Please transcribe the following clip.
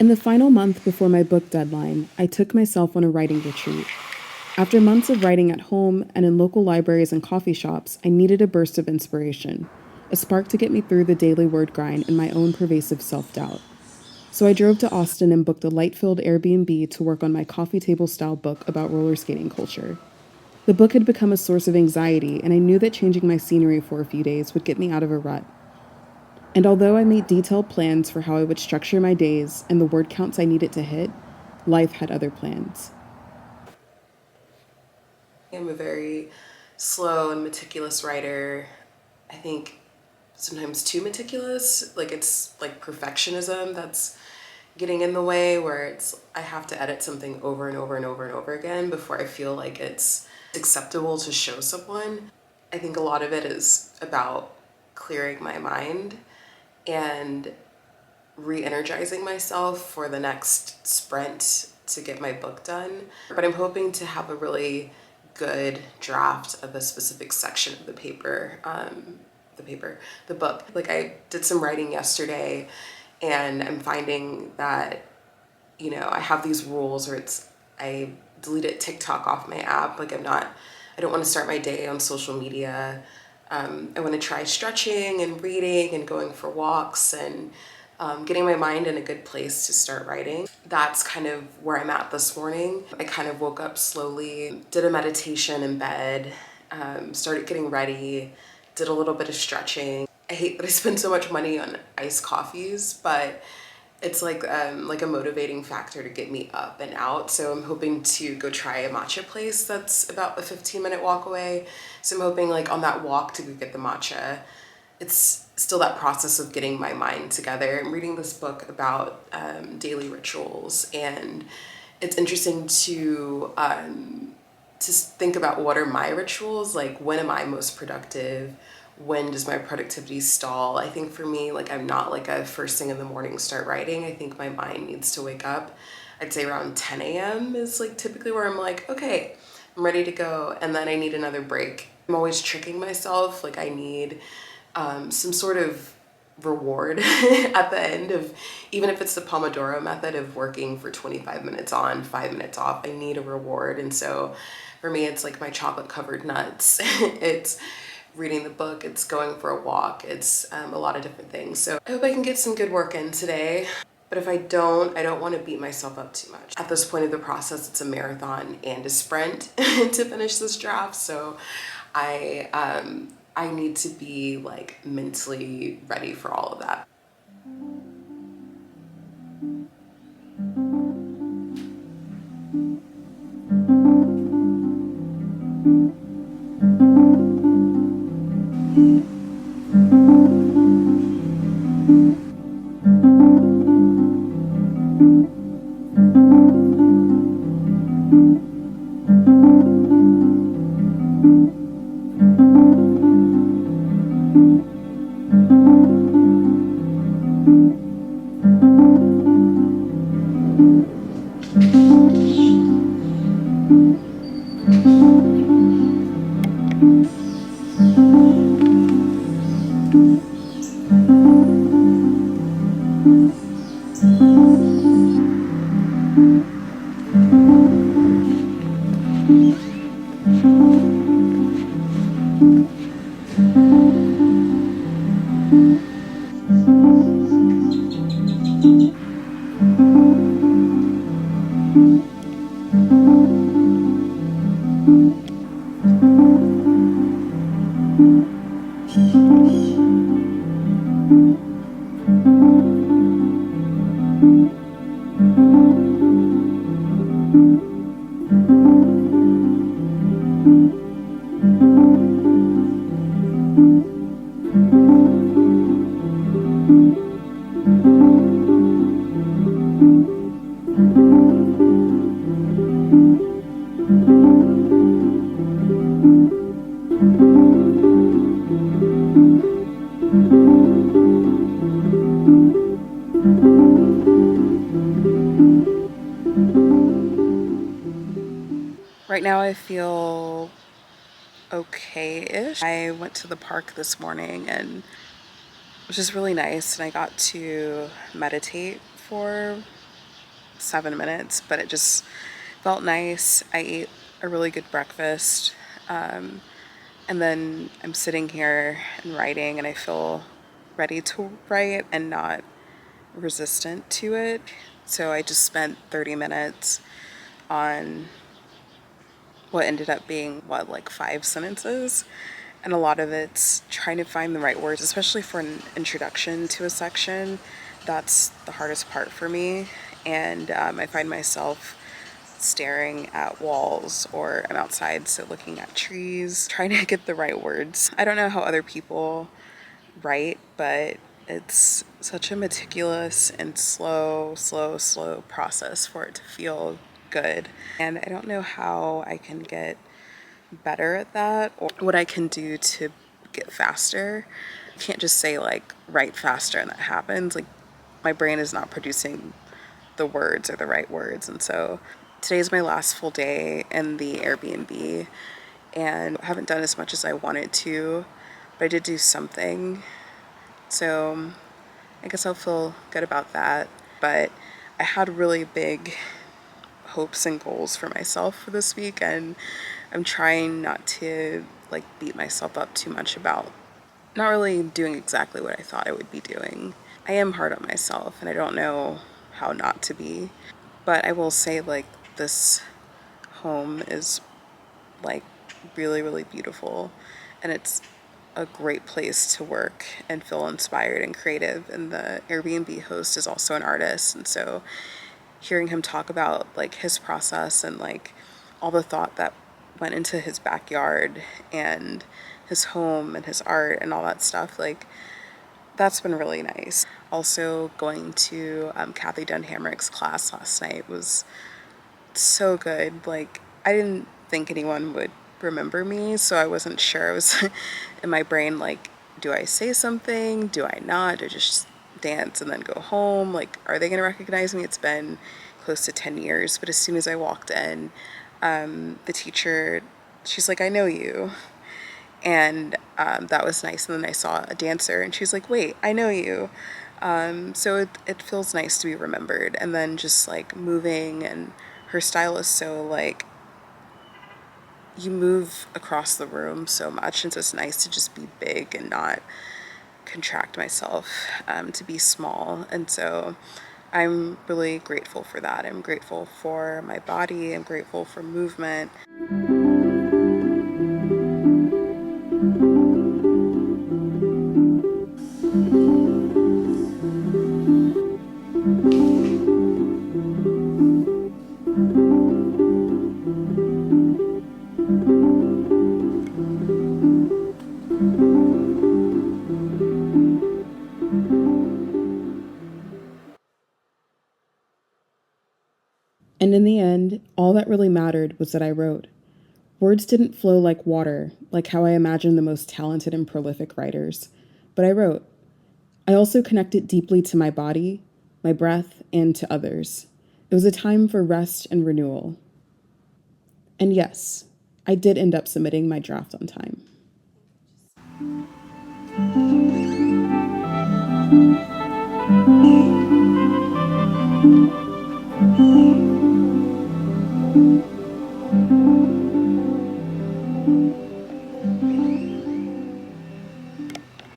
In the final month before my book deadline, I took myself on a writing retreat. After months of writing at home and in local libraries and coffee shops, I needed a burst of inspiration, a spark to get me through the daily word grind and my own pervasive self-doubt. So I drove to Austin and booked a light-filled Airbnb to work on my coffee table-style book about roller skating culture. The book had become a source of anxiety, and I knew that changing my scenery for a few days would get me out of a rut. And although I made detailed plans for how I would structure my days and the word counts I needed to hit, life had other plans. I'm a very slow and meticulous writer. I think sometimes too meticulous. Like it's like perfectionism that's getting in the way, where it's I have to edit something over and over and over and over again before I feel like it's acceptable to show someone. I think a lot of it is about clearing my mind and re-energizing myself for the next sprint to get my book done. But I'm hoping to have a really good draft of a specific section of the book. Like I did some writing yesterday and I'm finding that, you know, I have these rules, or I deleted TikTok off my app. Like I don't want to start my day on social media. I want to try stretching and reading and going for walks and getting my mind in a good place to start writing. That's kind of where I'm at this morning. I kind of woke up slowly, did a meditation in bed, started getting ready, did a little bit of stretching. I hate that I spend so much money on iced coffees, but it's like a motivating factor to get me up and out. So I'm hoping to go try a matcha place that's about a 15-minute walk away. So I'm hoping like on that walk to go get the matcha. It's still that process of getting my mind together. I'm reading this book about daily rituals, and it's interesting to think about what are my rituals, like when am I most productive, when does my productivity stall. I think for me, like I'm not like a first thing in the morning start writing. I think my mind needs to wake up. I'd say around 10 a.m. is like typically where I'm like, okay, I'm ready to go, and then I need another break. I'm always tricking myself, like I need some sort of reward at the end of, even if it's the Pomodoro method of working for 25 minutes on, 5 minutes off, I need a reward. And so for me, it's like my chocolate covered nuts. It's reading the book, it's going for a walk, it's a lot of different things. So I hope I can get some good work in today. But if I don't want to beat myself up too much. At this point of the process, it's a marathon and a sprint to finish this draft. So I need to be like mentally ready for all of that. Right now I feel okay-ish. I went to the park this morning and it was just really nice, and I got to meditate for 7 minutes, but it just felt nice. I ate a really good breakfast. And then I'm sitting here and writing, and I feel ready to write and not resistant to it. So I just spent 30 minutes on what ended up being, like 5 sentences. And a lot of it's trying to find the right words, especially for an introduction to a section. That's the hardest part for me. And I find myself staring at walls, or I'm outside, so looking at trees, trying to get the right words. I don't know how other people write, but it's such a meticulous and slow process for it to feel good. And I don't know how I can get better at that, or what I can do to get faster. I can't just say like write faster and that happens. Like, my brain is not producing the words or the right words. And so today's my last full day in the Airbnb, and I haven't done as much as I wanted to, but I did do something. So I guess I'll feel good about that. But I had really big hopes and goals for myself for this week, and I'm trying not to like beat myself up too much about not really doing exactly what I thought I would be doing. I am hard on myself, and I don't know how not to be. But I will say, like, this home is like really beautiful, and it's a great place to work and feel inspired and creative. And the Airbnb host is also an artist, and so hearing him talk about like his process and like all the thought that went into his backyard and his home and his art and all that stuff, like, that's been really nice. Also, going to Kathy Dunhamrick's class last night was so good. Like, I didn't think anyone would remember me, so I wasn't sure. I was in my brain like, do I say something? Do I not? Do I just dance and then go home? Like, are they gonna recognize me? It's been close to 10 years, but as soon as I walked in, the teacher, she's like, I know you. And that was nice. And then I saw a dancer, and she's like, wait, I know you. So it feels nice to be remembered. And then just like moving, and her style is so like, you move across the room so much, and so it's nice to just be big and not contract myself, to be small. And so I'm really grateful for that. I'm grateful for my body. I'm grateful for movement. And in the end, all that really mattered was that I wrote. Words didn't flow like water, like how I imagine the most talented and prolific writers, but I wrote. I also connected deeply to my body, my breath, and to others. It was a time for rest and renewal. And yes, I did end up submitting my draft on time.